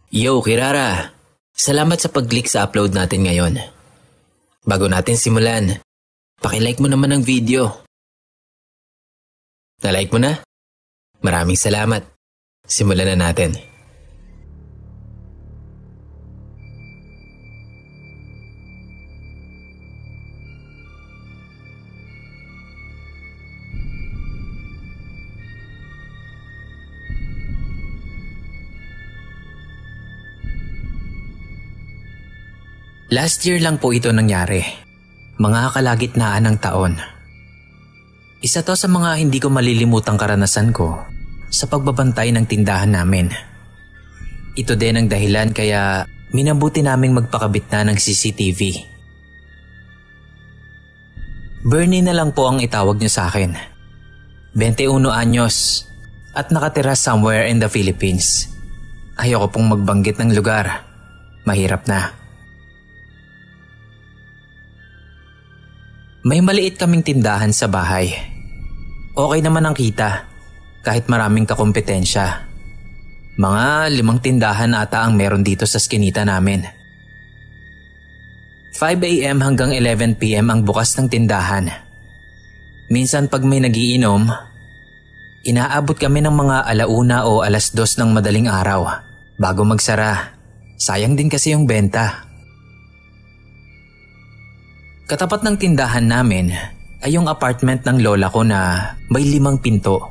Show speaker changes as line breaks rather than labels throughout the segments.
Yo, Kirara! Salamat sa pag-click sa upload natin ngayon. Bago natin simulan, paki-like mo naman ang video. Na-like mo na? Maraming salamat. Simulan na natin. Last year lang po ito nangyari. Mga kalagitnaan ng taon. Isa to sa mga hindi ko malilimutang karanasan ko sa pagbabantay ng tindahan namin. Ito din ang dahilan kaya minabuti naming magpakabit na ng CCTV. Bernie na lang po ang itawag niyo sa akin. 21 anyos at nakatira somewhere in the Philippines. Ayoko pong magbanggit ng lugar. Mahirap na. May maliit kaming tindahan sa bahay. Okay naman ang kita, kahit maraming kakompetensya. Mga 5 tindahan ata ang meron dito sa skinita namin. 5 AM hanggang 11 PM ang bukas ng tindahan. Minsan pag may nagiinom, inaabot kami ng mga 1:00 o 2:00 ng madaling araw bago magsara. Sayang din kasi yung benta. Katapat ng tindahan namin ay yung apartment ng lola ko na may 5 pinto.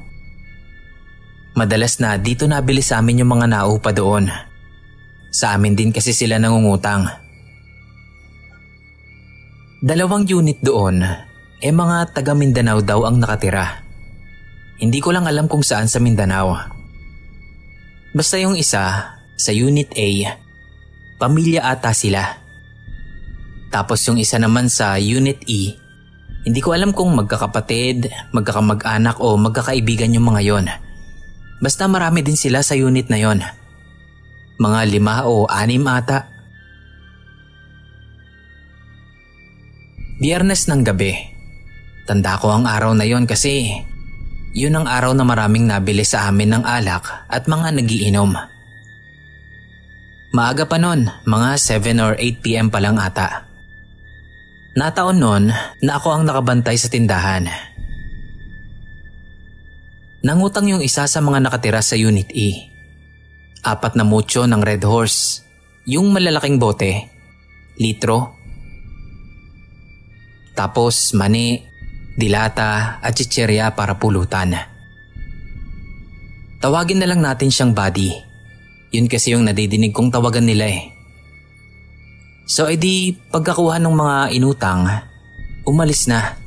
Madalas na dito nabili sa amin yung mga naupa doon. Sa amin din kasi sila nangungutang. 2 unit doon, mga taga Mindanao daw ang nakatira. Hindi ko lang alam kung saan sa Mindanao. Basta yung isa, sa Unit A, pamilya ata sila. Tapos yung isa naman sa Unit E, hindi ko alam kung magkakapatid, magkakamag-anak o magkakaibigan yung mga yon. Basta marami din sila sa unit na yon. Mga 5 o 6 ata. Biyernes ng gabi. Tanda ko ang araw na yon kasi yun ang araw na maraming nabili sa amin ng alak at mga nagiinom. Maaga pa nun, mga 7 or 8 PM pa lang ata. Nataon nun na ako ang nakabantay sa tindahan. Nangutang yung isa sa mga nakatira sa Unit E. 4 na mucho ng Red Horse, yung malalaking bote, litro. Tapos mani, dilata at chichirya para pulutan. Tawagin na lang natin siyang Buddy. Yun kasi yung nadidinig kong tawagan nila eh. So edi pagkakuha ng mga inutang, umalis na.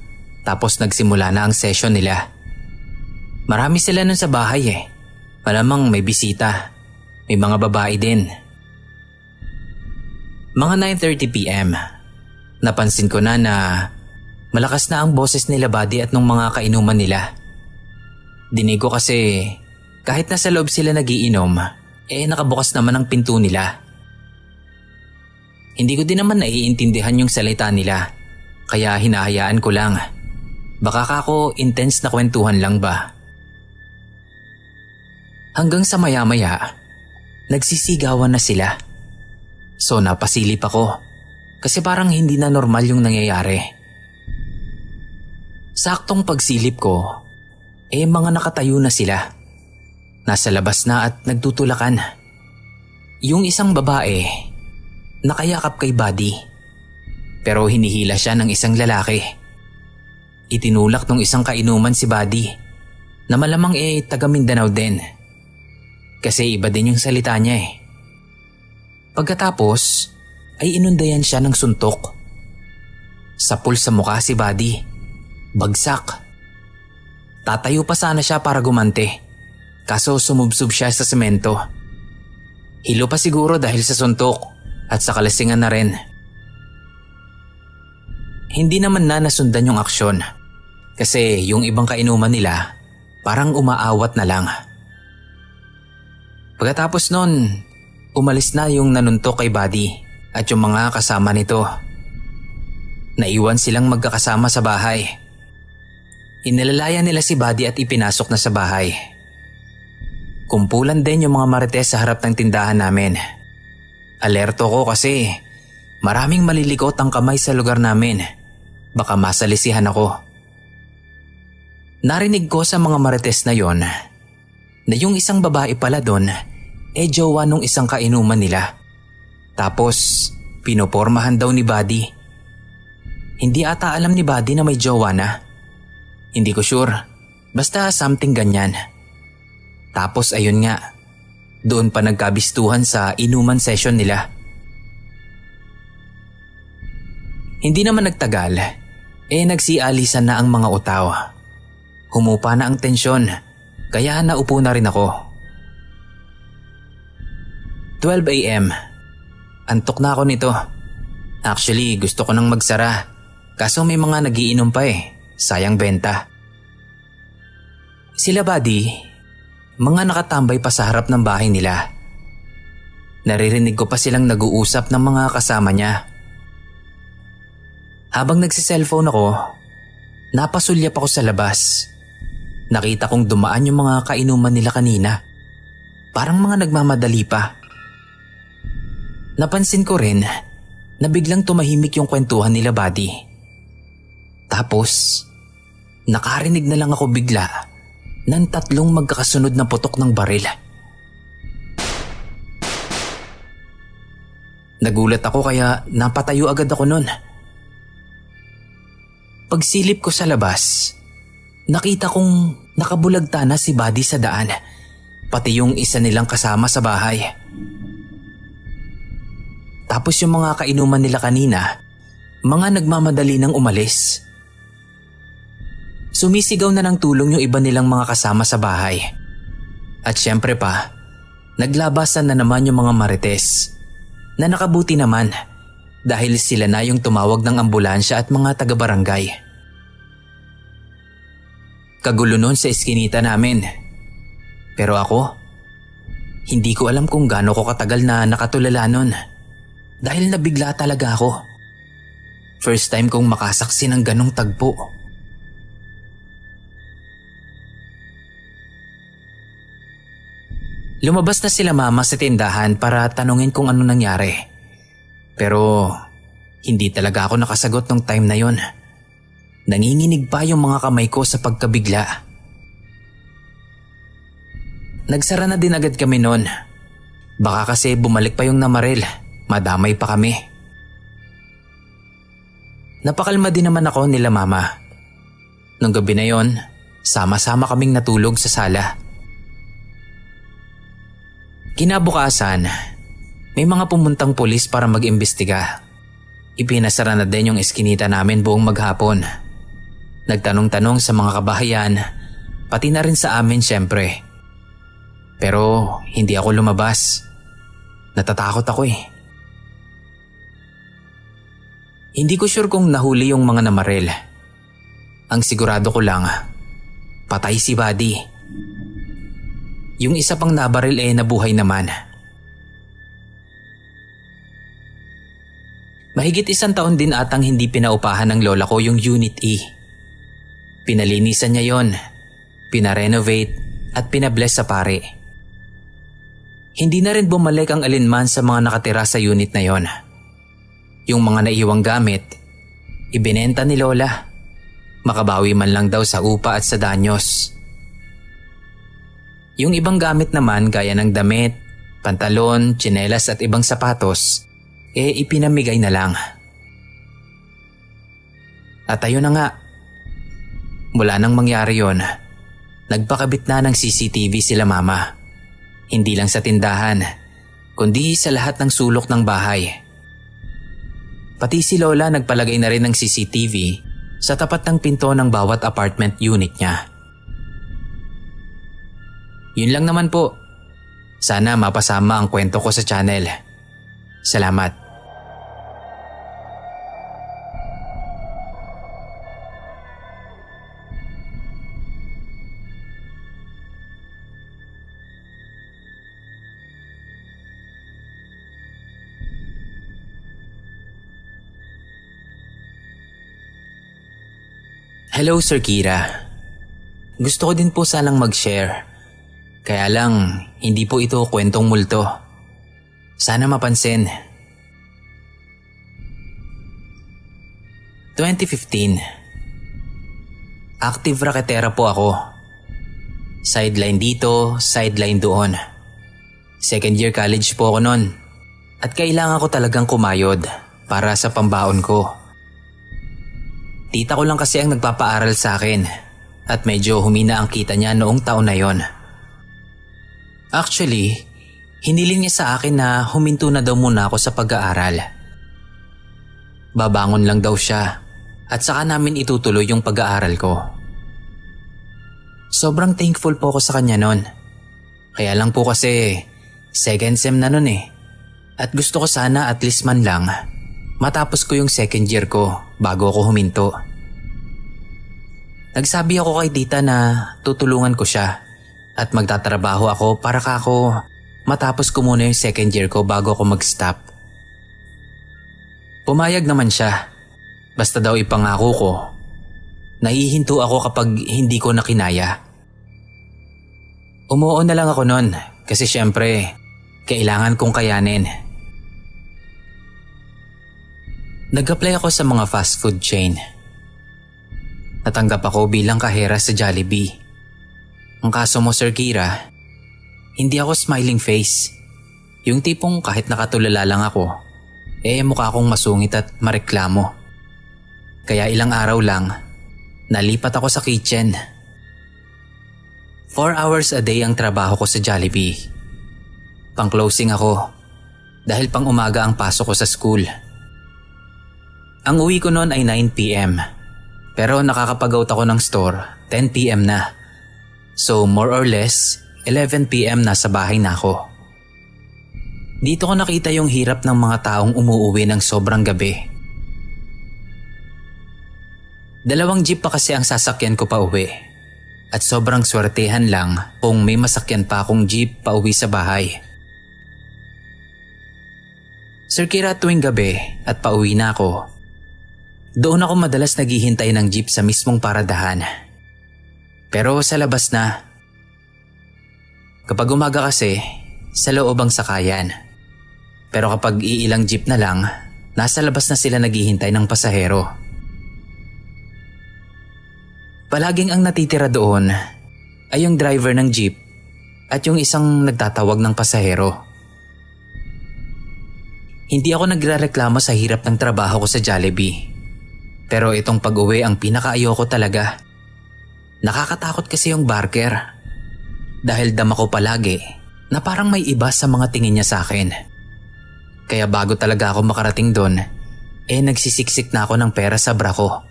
Tapos nagsimula na ang session nila. Marami sila nun sa bahay eh. Malamang may bisita. May mga babae din. Mga 9:30 PM. Napansin ko na malakas na ang boses nila Buddy at nung mga kainuman nila. Dinig ko kasi kahit nasa loob sila nagiinom, nakabukas naman ang pinto nila. Hindi ko din naman naiintindihan yung salita nila, kaya hinahayaan ko lang. Baka kako intense na kwentuhan lang ba? Hanggang sa maya-maya, nagsisigawan na sila. So napasilip ako, kasi parang hindi na normal yung nangyayari. Saktong pagsilip ko, mga nakatayo na sila. Nasa labas na at nagtutulakan. Yung isang babae, nakayakap kay Buddy. Pero hinihila siya ng isang lalaki. Itinulak ng isang kainuman si Buddy na malamang taga Mindanao din. Kasi iba din yung salita niya eh. Pagkatapos ay inundayan siya ng suntok. Sapul sa mukha si Buddy. Bagsak. Tatayo pa sana siya para gumante. Kaso sumubsob siya sa semento. Hilo pa siguro dahil sa suntok. At sa kalasingan na rin. Hindi naman na nasundan yung aksyon. Kasi yung ibang kainuman nila parang umaawat na lang. Pagkatapos nun, umalis na yung nanuntok kay Buddy at yung mga kasama nito. Naiwan silang magkakasama sa bahay. Inilalayan nila si Buddy at ipinasok na sa bahay. Kumpulan din yung mga marites sa harap ng tindahan namin Alerto ko kasi maraming malilikot ang kamay sa lugar namin. Baka masalisihan ako. Narinig ko sa mga marites na yon na yung isang babae pala doon jowa nung isang kainuman nila. Tapos pinopormahan daw ni Buddy. Hindi ata alam ni Buddy na may jowa na. Hindi ko sure. Basta something ganyan. Tapos ayun nga, doon pa nagkabistuhan sa inuman session nila. Hindi naman nagtagal, nagsialisan na ang mga utaw. Humupa na ang tensyon, kaya naupo na rin ako. 12 a.m. Antok na ako nito. Actually, gusto ko nang magsara, kaso may mga nagiinom pa sayang benta. Sila Buddy, mga nakatambay pa sa harap ng bahay nila. Naririnig ko pa silang nag-uusap ng mga kasama niya. Habang nagsiselfone ako, napasulyap ako sa labas. Nakita kong dumaan yung mga kainuman nila kanina. Parang mga nagmamadali pa. Napansin ko rin na biglang tumahimik yung kwentuhan nila Buddy. Tapos, nakarinig na lang ako bigla ng 3 magkakasunod na putok ng baril. Nagulat ako kaya napatayo agad ako nun. Pagsilip ko sa labas, nakita kong nakabulagta na si Buddy sa daan, pati yung isa nilang kasama sa bahay. Tapos yung mga kainuman nila kanina, mga nagmamadali nang umalis. Sumisigaw na ng tulong yung iba nilang mga kasama sa bahay. At syempre pa, naglabasan na naman yung mga marites na nakabuti naman dahil sila na yung tumawag ng ambulansya at mga taga-barangay. Kagulo nun sa eskinita namin. Pero ako, hindi ko alam kung gaano ko katagal na nakatulala nun dahil nabigla talaga ako. First time kong makasaksi ng ganong tagpo. Lumabas na sila mama sa tindahan para tanungin kung ano nangyari. Pero hindi talaga ako nakasagot nung time na yon. Nanginginig pa yung mga kamay ko sa pagkabigla. Nagsara na din agad kami noon. Baka kasi bumalik pa yung namaril, madamay pa kami. Napakalma din naman ako nila mama. Nung gabi na yon, sama-sama kaming natulog sa sala. Kinabukasan, may mga pumuntang pulis para mag-imbestiga. Ipinasara na din yung eskinita namin buong maghapon. Nagtanong-tanong sa mga kabahayan, pati na rin sa amin syempre. Pero hindi ako lumabas. Natatakot ako Hindi ko sure kung nahuli yung mga namaril. Ang sigurado ko lang, patay si Buddy. Yung isa pang nabaril nabuhay naman. Mahigit 1 taon din atang hindi pinaupahan ng lola ko yung Unit E. Pinalinisan niya yon, pinarenovate at pinabless sa pare. Hindi na rin bumalik ang alinman sa mga nakatira sa unit na yon. Yung mga naiwang gamit, ibinenta ni lola. Makabawi man lang daw sa upa at sa danyos. Yung ibang gamit naman gaya ng damit, pantalon, tsinelas at ibang sapatos, ipinamigay na lang. At ayun na nga, mula nang mangyari yon, nagpakabit na ng CCTV sila mama. Hindi lang sa tindahan, kundi sa lahat ng sulok ng bahay. Pati si lola nagpalagay na rin ng CCTV sa tapat ng pinto ng bawat apartment unit niya. Yun lang naman po. Sana mapasama ang kwento ko sa channel. Salamat. Hello Sir Kira. Gusto ko din po sanang mag-share. Kaya lang, hindi po ito kwentong multo. Sana mapansin. 2015. Active raketera po ako. Sideline dito, sideline doon. Second year college po ako noon. At kailangan ko talagang kumayod para sa pambaon ko. Tita ko lang kasi ang nagpapaaral sa akin at medyo humina ang kita niya noong taon na yon. Actually, hiniling niya sa akin na huminto na daw muna ako sa pag-aaral. Babangon lang daw siya at saka namin itutuloy yung pag-aaral ko. Sobrang thankful po ako sa kanya nun. Kaya lang po kasi second sem na nun eh. At gusto ko sana at least man lang matapos ko yung second year ko bago ako huminto. Nagsabi ako kay tita na tutulungan ko siya at magtatrabaho ako para kako matapos ko muna yung second year ko bago ako mag-stop. Pumayag naman siya. Basta daw ipangako ko. Nahihinto ako kapag hindi ko na kinaya. Umuo na lang ako nun kasi syempre kailangan kong kayanin. Nag-apply ako sa mga fast food chain. Natanggap ako bilang kahera sa Jollibee. Ang kaso mo, Sir Kira, hindi ako smiling face. Yung tipong kahit nakatulala lang ako, mukha akong masungit at mareklamo. Kaya ilang araw lang, nalipat ako sa kitchen. 4 hours a day ang trabaho ko sa Jollibee. Pang-closing ako dahil pang umaga ang pasok ko sa school. Ang uwi ko noon ay 9 p.m. Pero nakakapag-out ako ng store 10 p.m. na. So more or less 11 p.m. nasa bahay na ako. Dito ko nakita yung hirap ng mga taong umuuwi ng sobrang gabi. 2 jeep pa kasi ang sasakyan ko pa uwi. At sobrang swertehan lang kung may masakyan pa akong jeep pa uwi sa bahay. Sir Kira, tuwing gabi at pauwi na ako, doon ako madalas naghihintay ng jeep sa mismong paradahan. Pero sa labas na. Kapag umaga kasi, sa loob ang sakayan. Pero kapag iilang jeep na lang, nasa labas na sila naghihintay ng pasahero. Palaging ang natitira doon ay yung driver ng jeep at yung isang nagtatawag ng pasahero. Hindi ako nagrereklamo sa hirap ng trabaho ko sa Jollibee. Pero itong pag-uwi ang pinakaayoko talaga. Nakakatakot kasi yung barker. Dahil dama ko palagi na parang may iba sa mga tingin niya sa akin. Kaya bago talaga ako makarating doon, nagsisiksik na ako ng pera sa bra ko.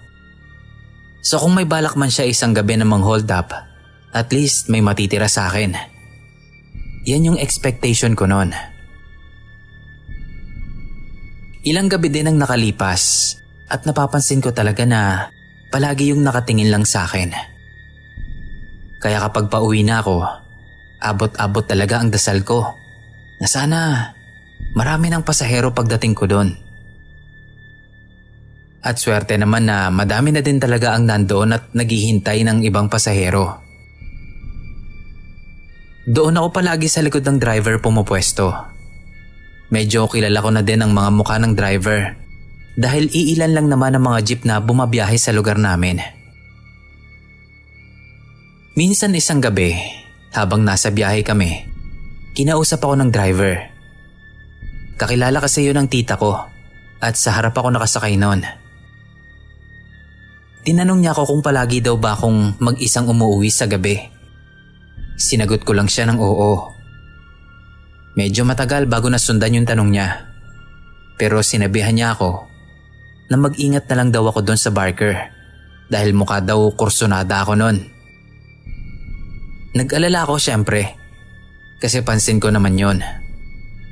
So kung may balak man siya isang gabi na mang-hold up, at least may matitira sa akin. Yan yung expectation ko noon. Ilang gabi din ang nakalipas at napapansin ko talaga na palagi yung nakatingin lang sa akin. Kaya kapag pauwi na ako, abot-abot talaga ang dasal ko na sana marami ng pasahero pagdating ko doon. At swerte naman na madami na din talaga ang nandoon at naghihintay ng ibang pasahero. Doon ako palagi sa likod ng driver pumupwesto. Medyo kilala ko na din ang mga mukha ng driver dahil iilan lang naman ang mga jeep na bumabiyahe sa lugar namin. Minsan isang gabi, habang nasa biyahe kami, kinausap ako ng driver. Kakilala kasi yun ang tita ko at sa harap ako nakasakay noon. Tinanong niya ako kung palagi daw ba akong mag-isang umuwi sa gabi. Sinagot ko lang siya ng oo. Medyo matagal bago nasundan yung tanong niya. Pero sinabihan niya ako na mag-ingat na lang daw ako doon sa barker dahil mukha daw kursunada ako noon. Nag-alala ako syempre kasi pansin ko naman yon.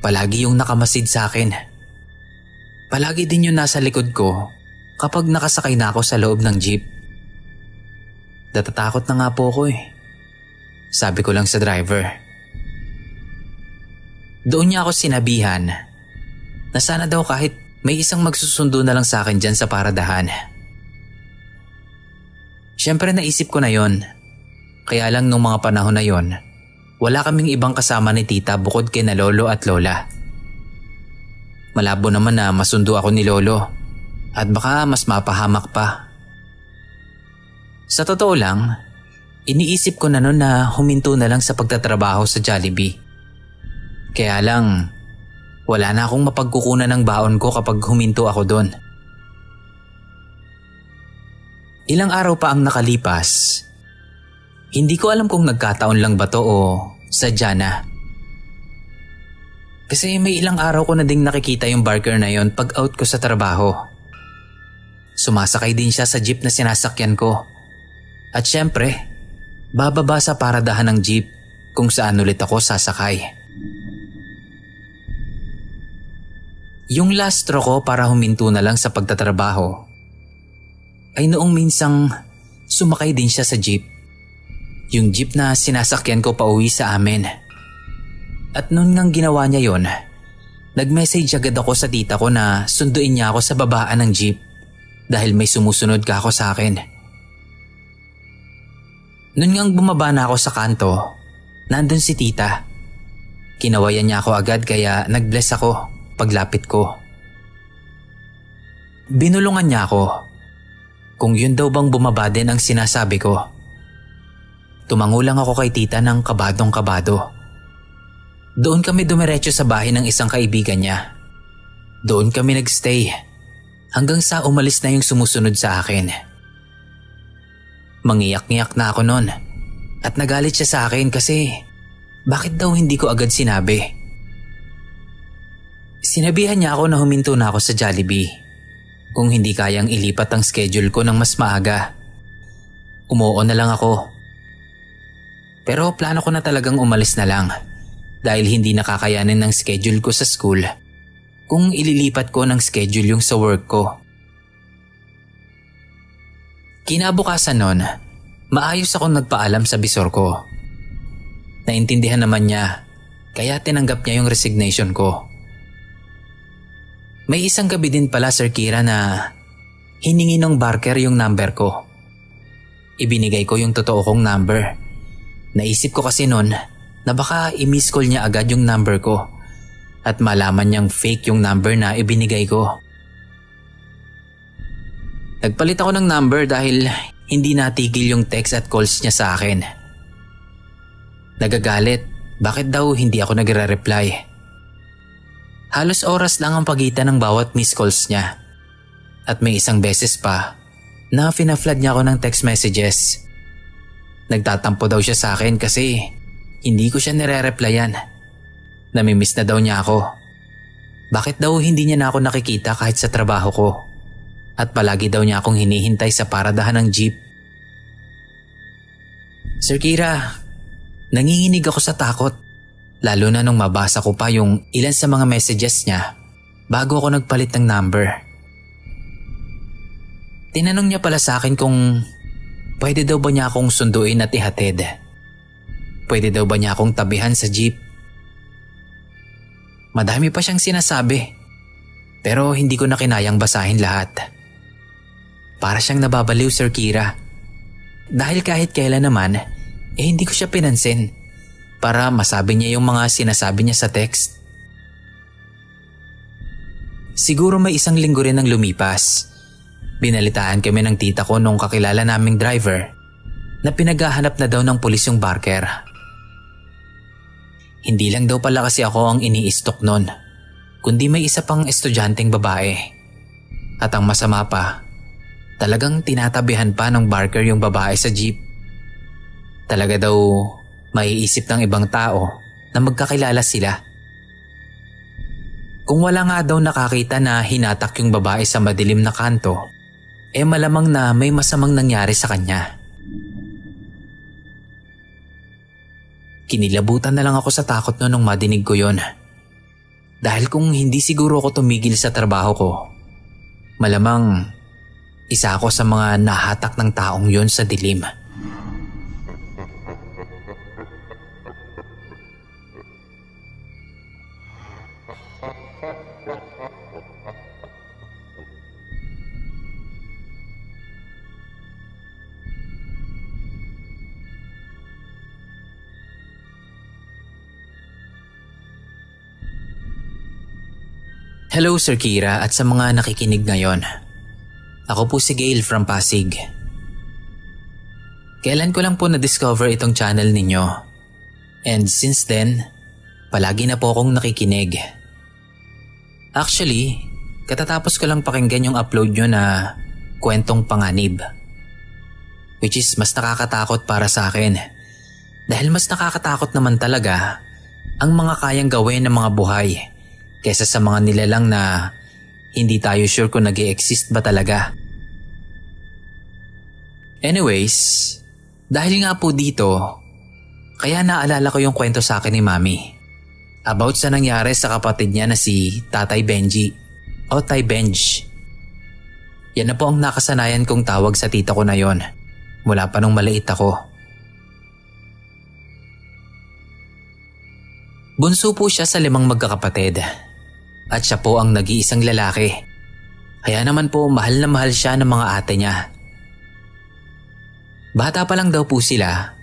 Palagi yung nakamasid sa akin. Palagi din yung nasa likod ko kapag nakasakay na ako sa loob ng jeep. Natatakot na nga po ako Sabi ko lang sa driver. Doon niya ako sinabihan na sana daw kahit may isang magsusundo na lang sa akin dyan sa paradahan. Siyempre naisip ko na yon. Kaya lang nung mga panahon na yon, wala kaming ibang kasama ni tita bukod kay na lolo at lola. Malabo naman na masundo ako ni Lolo at baka mas mapahamak pa. Sa totoo lang, iniisip ko na noon na huminto na lang sa pagtatrabaho sa Jollibee. Kaya lang, wala na akong mapagkukunan ng baon ko kapag huminto ako doon. Ilang araw pa ang nakalipas. Hindi ko alam kung nagkataon lang ba to o sadya na. Kasi may ilang araw ko na ding nakikita yung barker na yon pag out ko sa trabaho. Sumasakay din siya sa jeep na sinasakyan ko. At syempre, bababa sa paradahan ng jeep kung saan ulit ako sasakay. Yung last straw ko para huminto na lang sa pagtatrabaho ay noong minsang sumakay din siya sa jeep. Yung jeep na sinasakyan ko pauwi sa amin. At noon ngang ginawa niya yon, nag-message agad ako sa tita ko na sunduin niya ako sa babaan ng jeep dahil may sumusunod ka ako sa akin. Noon ngang bumaba na ako sa kanto, nandun si tita. Kinawayan niya ako agad kaya nag-bless ako paglapit ko. Binulungan niya ako kung yun daw bang bumaba din ang sinasabi ko. Tumango lang ako kay tita ng kabadong-kabado. Doon kami dumiretso sa bahay ng isang kaibigan niya. Doon kami nagstay hanggang sa umalis na yung sumusunod sa akin. Mangiyak-ngiyak na ako noon at nagalit siya sa akin kasi bakit daw hindi ko agad sinabi. Sinabihan niya ako na huminto na ako sa Jollibee kung hindi kayang ilipat ang schedule ko ng mas maaga. Umuo na lang ako. Pero plano ko na talagang umalis na lang dahil hindi nakakayanin ng schedule ko sa school kung ililipat ko ng schedule yung sa work ko. Kinabukasan nun, maayos akong nagpaalam sa bisor ko. Naintindihan naman niya kaya tinanggap niya yung resignation ko. May isang gabi din pala, Sir Kira, na hiningi ng barker yung number ko. Ibinigay ko yung totoo kong number. Naisip ko kasi nun na baka i-miss call niya agad yung number ko at malaman niyang fake yung number na ibinigay ko. Nagpalit ako ng number dahil hindi natigil yung text at calls niya sa akin. Nagagalit, bakit daw hindi ako nagre-reply? Halos oras lang ang pagitan ng bawat missed calls niya. At may isang beses pa na fina-flood niya ako ng text messages. Nagtatampo daw siya sa akin kasi hindi ko siya nire-replyan. Namimiss na daw niya ako. Bakit daw hindi niya na ako nakikita kahit sa trabaho ko? At palagi daw niya akong hinihintay sa paradahan ng jeep. Sir Kira, nanginginig ako sa takot. Lalo na nung mabasa ko pa yung ilan sa mga messages niya bago ako nagpalit ng number. Tinanong niya pala sa akin kung pwede daw ba niya akong sunduin at ihatid. Pwede daw ba niya akong tabihan sa jeep. Madami pa siyang sinasabi pero hindi ko na kinayang basahin lahat. Para siyang nababaliw, Sir Kira. Dahil kahit kailan naman, hindi ko siya pinansin para masabi niya yung mga sinasabi niya sa text. Siguro may isang linggo rin ang lumipas. Binalitaan kami ng tita ko nung kakilala naming driver na pinaghahanap na daw ng pulis yung barker. Hindi lang daw pala kasi ako ang ini-stalk nun, kundi may isa pang estudyanteng babae. At ang masama pa, talagang tinatabihan pa ng barker yung babae sa jeep. Talaga daw maiisip ng ibang tao na magkakilala sila. Kung wala nga daw nakakita na hinatak yung babae sa madilim na kanto, malamang na may masamang nangyari sa kanya. Kinilabutan na lang ako sa takot nung madinig ko yon. Dahil kung hindi siguro ako tumigil sa trabaho ko, malamang isa ako sa mga nahatak ng taong yon sa dilim. Hello Sir Kira at sa mga nakikinig ngayon. Ako po si Gail from Pasig. Kailan ko lang po na-discover itong channel ninyo. And since then, palagi na po akong nakikinig. Actually, katatapos ko lang pakinggan yung upload nyo na kwentong panganib. Which is mas nakakatakot para sa akin. Dahil mas nakakatakot naman talaga ang mga kayang gawin ng mga buhay kaysa sa mga nilalang na hindi tayo sure kung nag-i-exist ba talaga. Anyways, dahil nga po dito, kaya naalala ko yung kwento sa akin ni Mami about sa nangyari sa kapatid niya na si Tatay Benji o Tay Benj. Yan na po ang nakasanayan kong tawag sa tita ko na yon mula pa nung maliit ako. Bunso po siya sa 5 magkakapatid at siya po ang nag-iisang lalaki. Kaya naman po mahal na mahal siya ng mga ate niya. Bata pa lang daw po sila,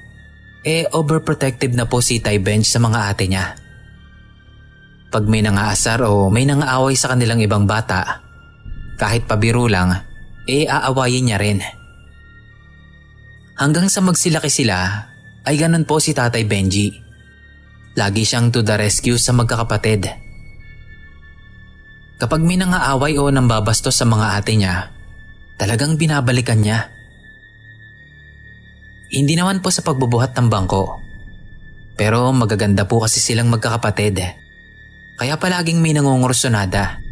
overprotective na po si Tay Benj sa mga ate niya. Pag may nangaasar o may nangaaway sa kanilang ibang bata, kahit pabiro lang, aawayin niya rin. Hanggang sa magsilaki sila, ay ganun po si Tatay Benji. Lagi siyang to the rescue sa magkakapatid. Kapag may nangaaway o nambabastos sa mga ate niya, talagang binabalikan niya. Hindi naman po sa pagbubuhat ng bangko. Pero magaganda po kasi silang magkakapatid. Kaya palaging may nangungursunada.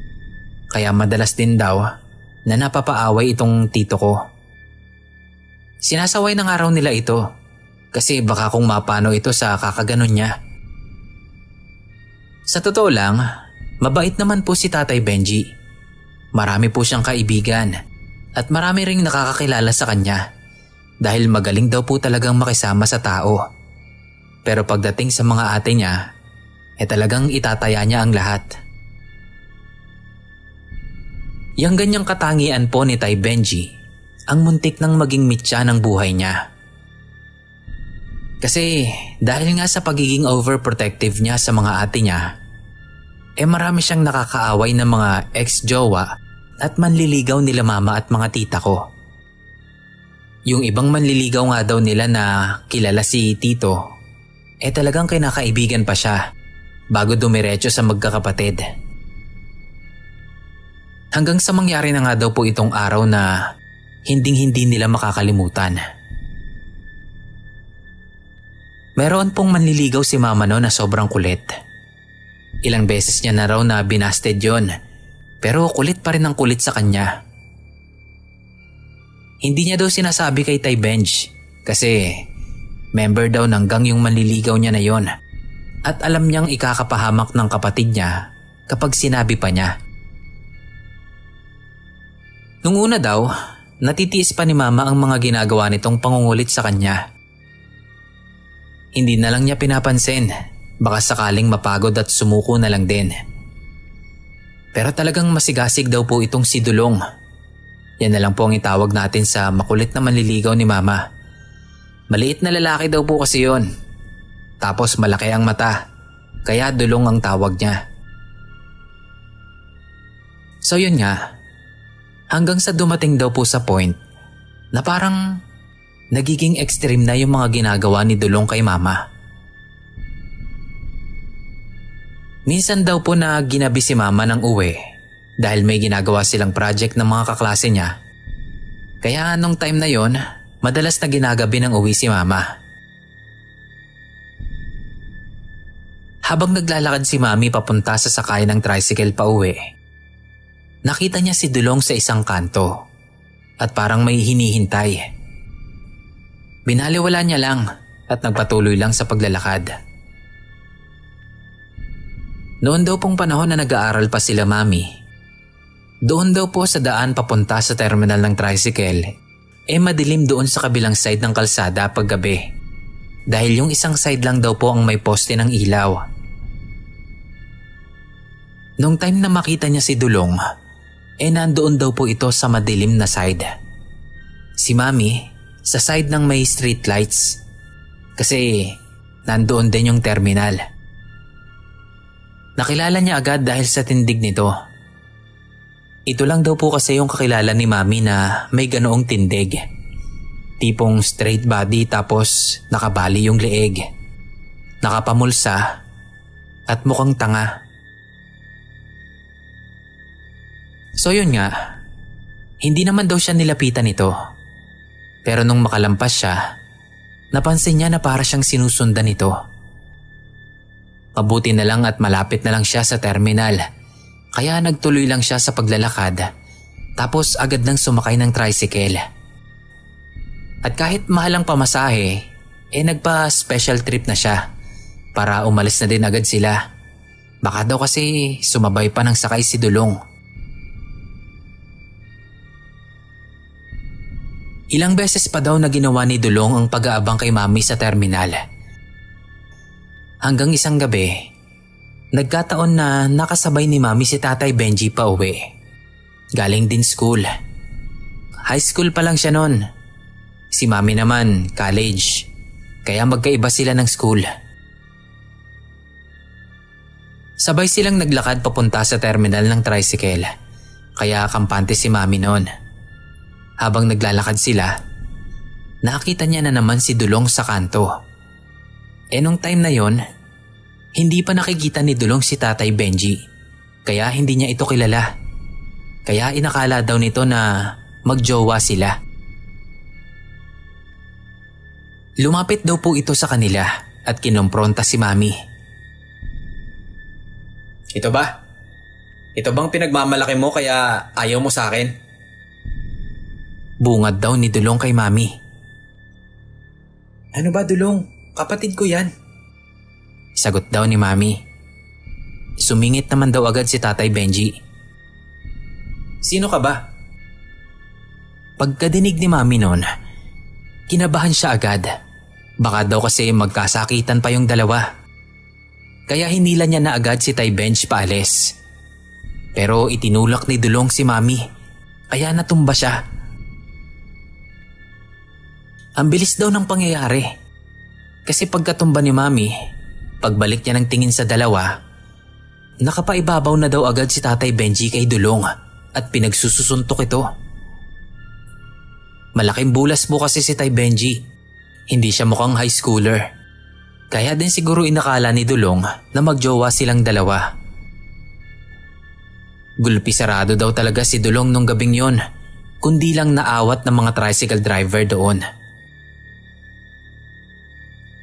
Kaya madalas din daw na napapaaway itong tito ko. Sinasaway ng araw nila ito kasi baka kung mapano ito sa kakaganon niya. Sa totoo lang, mabait naman po si Tatay Benji. Marami po siyang kaibigan at marami ring nakakakilala sa kanya dahil magaling daw po talagang makisama sa tao. Pero pagdating sa mga ate niya, talagang itataya niya ang lahat. Yang ganyang katangian po ni Tay Benji ang muntik nang maging mitya ng buhay niya. Kasi dahil nga sa pagiging overprotective niya sa mga ate niya, marami siyang nakakaaway ng mga ex-jowa at manliligaw nila mama at mga tita ko. Yung ibang manliligaw nga daw nila na kilala si tito, talagang kinakaibigan pa siya bago dumiretso sa magkakapatid. Hanggang sa mangyari na nga daw po itong araw na hinding-hindi nila makakalimutan. Meron pong manliligaw si mama no na sobrang kulit. Ilang beses niya na raw na binasted yon, pero kulit pa rin ang kulit sa kanya. Hindi niya daw sinasabi kay Tay Benj kasi member daw ng gang yung manliligaw niya na yon at alam niyang ikakapahamak ng kapatid niya kapag sinabi pa niya. Nung una daw, natitiis pa ni mama ang mga ginagawa nitong pangungulit sa kanya. Hindi na lang niya pinapansin, baka sakaling mapagod at sumuko na lang din. Pero talagang masigasig daw po itong si Dulong. Yan na lang po ang itawag natin sa makulit na manliligaw ni mama. Maliit na lalaki daw po kasi yon. Tapos malaki ang mata, kaya Dulong ang tawag niya. So yun nga, hanggang sa dumating daw po sa point na parang nagiging extreme na yung mga ginagawa ni Dulong kay mama. Minsan daw po na ginabi si mama ng uwi dahil may ginagawa silang project ng mga kaklase niya. Kaya nung time na yon, madalas na ginagabi ng uwi si mama. Habang naglalakad si mami papunta sa sakay ng tricycle pa uwi, nakita niya si Dulong sa isang kanto at parang may hinihintay. Binaliwala niya lang at nagpatuloy lang sa paglalakad. Noon daw pong panahon na nag-aaral pa sila mami, doon daw po sa daan papunta sa terminal ng tricycle, madilim doon sa kabilang side ng kalsada paggabi. Dahil yung isang side lang daw po ang may poste ng ilaw. Nung time na makita niya si Dulong, nandoon daw po ito sa madilim na side. Si mami, sa side ng may street lights. Kasi nandoon din yung terminal. Nakilala niya agad dahil sa tindig nito Ito lang daw po kasi yung kakilala ni Mami na may ganoong tindig. Tipong straight body tapos nakabali yung leeg. Nakapamulsa at mukhang tanga. So yun nga, hindi naman daw siya nilapitan nito. Pero nung makalampas siya, napansin niya na para siyang sinusundan nito. Mabuti na lang at malapit na lang siya sa terminal, kaya nagtuloy lang siya sa paglalakad tapos agad nang sumakay ng tricycle. At kahit mahal ang pamasahe, nagpa-special trip na siya para umalis na din agad sila. Baka daw kasi sumabay pa ng sakay si Dulong. Ilang beses pa daw na ginawa ni Dulong ang pag-aabang kay Mami sa terminal. Hanggang isang gabi, nagkataon na nakasabay ni Mami si Tatay Benji pa uwi. Galing din school. High school pa lang siya noon. Si Mami naman, college. Kaya magkaiba sila ng school. Sabay silang naglakad papunta sa terminal ng tricycle. Kaya kampante si Mami noon. Habang naglalakad sila, nakita niya na naman si Dulong sa kanto. Nung time na yon, hindi pa nakikita ni Dulong si Tatay Benji, kaya hindi niya ito kilala. Kaya inakala daw nito na magjowa sila. Lumapit daw po ito sa kanila at kinompronta si Mami.
Ito ba? Ito bang pinagmamalaki mo kaya ayaw mo sa akin?
Bungad daw ni Dulong kay Mami.
Ano ba, Dulong? Kapatid ko yan.
Sagot daw ni Mami. Sumingit naman daw agad si Tatay Benji.
Sino ka ba?
Pagkadinig ni Mami noon, kinabahan siya agad. Baka daw kasi magkasakitan pa yung dalawa. Kaya hinila niya na agad si Tay Benj paalis. Pero itinulak ni Dulong si Mami, kaya natumba siya. Ang bilis daw ng pangyayari. Kasi pagkatumba ni Mami, pagbalik niya ng tingin sa dalawa, nakapaibabaw na daw agad si Tatay Benji kay Dulong at pinagsusuntok ito. Malaking bulas po kasi si Tay Benji. Hindi siya mukhang high schooler. Kaya din siguro inakala ni Dulong na magjowa silang dalawa. Gulpi sarado daw talaga si Dulong nung gabing yon, kundi lang naawat ng mga tricycle driver doon.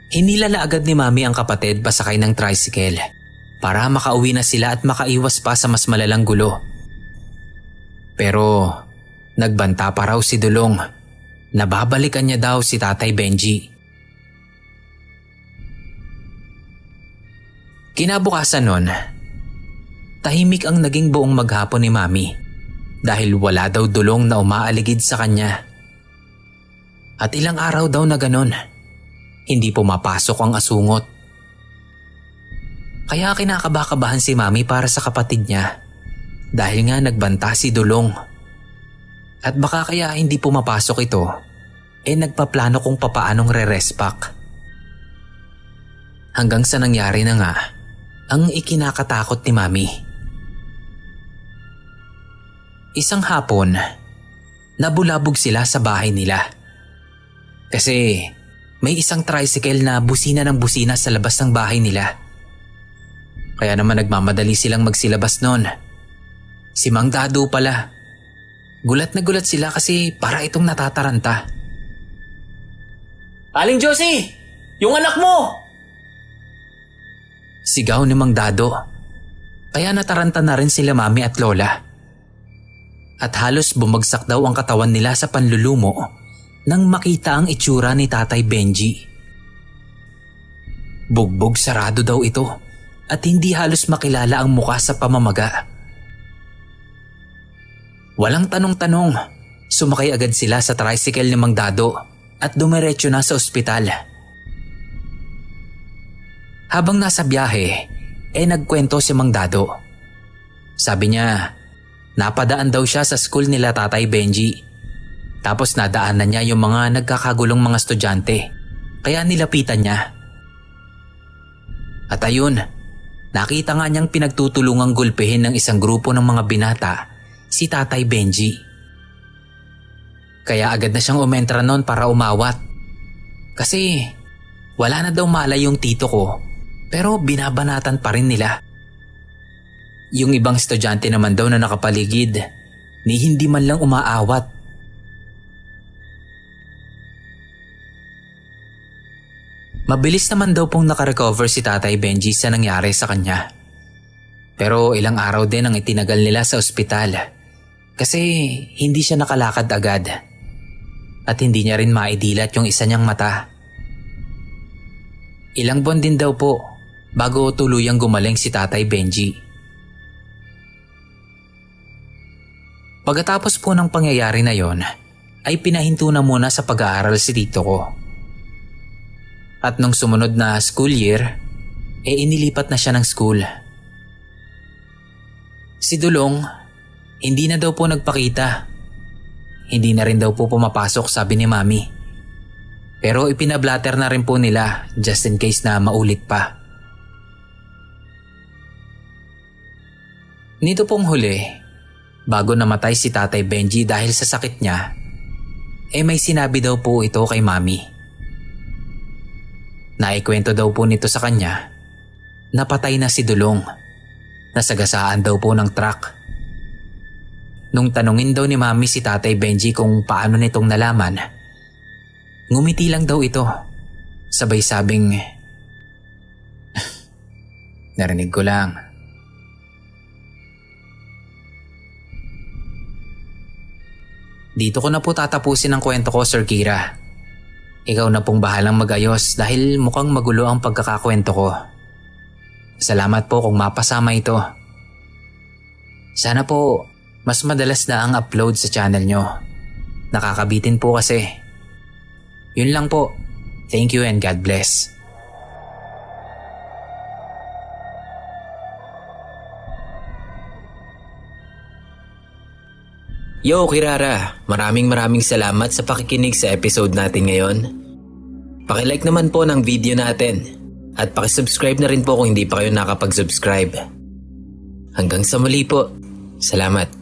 Hinilala agad ni Mami ang kapatid pasakay ng tricycle para makauwi na sila at makaiwas pa sa mas malalang gulo. Pero nagbanta pa raw si Dulong. Nababalikan niya daw si Tatay Benji. Kinabukasan nun, tahimik ang naging buong maghapon ni Mami dahil wala daw Dulong na umaaligid sa kanya. At ilang araw daw na ganon. Hindi pumapasok ang asungot. Kaya kinakabakabahan si Mami para sa kapatid niya dahil nga nagbanta si Dulong. At baka kaya hindi pumapasok ito, nagpaplano kung papaanong re-respack. Hanggang sa nangyari na nga ang ikinakatakot ni Mami. Isang hapon, nabulabog sila sa bahay nila. Kasi may isang tricycle na busina ng busina sa labas ng bahay nila. Kaya naman nagmamadali silang magsilabas noon. Si Mang Dado pala. Gulat na gulat sila kasi para itong natataranta.
Aling Josie! Yung anak mo!
Sigaw ni Mang Dado. Kaya nataranta na rin sila Mami at Lola. At halos bumagsak daw ang katawan nila sa panlulumo nang makita ang itsura ni Tatay Benji. Bugbog sarado daw ito at hindi halos makilala ang mukha sa pamamaga. Walang tanong-tanong, sumakay agad sila sa tricycle ni Mang Dado at dumiretso na sa ospital. Habang nasa biyahe, nagkwento si Mang Dado. Sabi niya, napadaan daw siya sa school nila Tatay Benji. Tapos nadaanan niya yung mga nagkakagulong mga estudyante, kaya nilapitan niya. At ayun, nakita nga niyang pinagtutulungang gulpihin ng isang grupo ng mga binata si Tatay Benji. Kaya agad na siyang umentra noon para umawat. Kasi wala na daw malay yung tito ko, pero binabanatan pa rin nila. Yung ibang estudyante naman daw na nakapaligid, ni hindi man lang umaawat. Mabilis naman daw pong nakarecover si Tatay Benji sa nangyari sa kanya. Pero ilang araw din ang itinagal nila sa ospital kasi hindi siya nakalakad agad at hindi niya rin maidilat yung isa niyang mata. Ilang buwan din daw po bago tuluyang gumaling si Tatay Benji. Pagkatapos po ng pangyayari na yon, ay pinahinto na muna sa pag-aaral si tito ko. At nung sumunod na school year, inilipat na siya ng school. Si Dulong, hindi na daw po nagpakita. Hindi na rin daw po pumapasok, sabi ni Mami. Pero ipinablatter na rin po nila just in case na maulit pa. Nito pong huli, bago namatay si Tatay Benji dahil sa sakit niya, may sinabi daw po ito kay Mami. Naikwento daw po nito sa kanya na patay na si Dulong, nasagasaan daw po ng truck. Nung tanungin daw ni Mami si Tatay Benji kung paano nitong nalaman, ngumiti lang daw ito, sabay sabing, narinig ko lang. Dito ko na po tatapusin ang kwento ko, Sir Kira. Ikaw na pong bahalang mag-ayos dahil mukhang magulo ang pagkakakwento ko. Salamat po kung mapasama ito. Sana po mas madalas na ang upload sa channel nyo. Nakakabitin po kasi. Yun lang po. Thank you and God bless.
Yo Kirara, maraming salamat sa pakikinig sa episode natin ngayon. Paki-like naman po ng video natin at paki-subscribe na rin po kung hindi pa kayo nakapag-subscribe. Hanggang sa muli po. Salamat.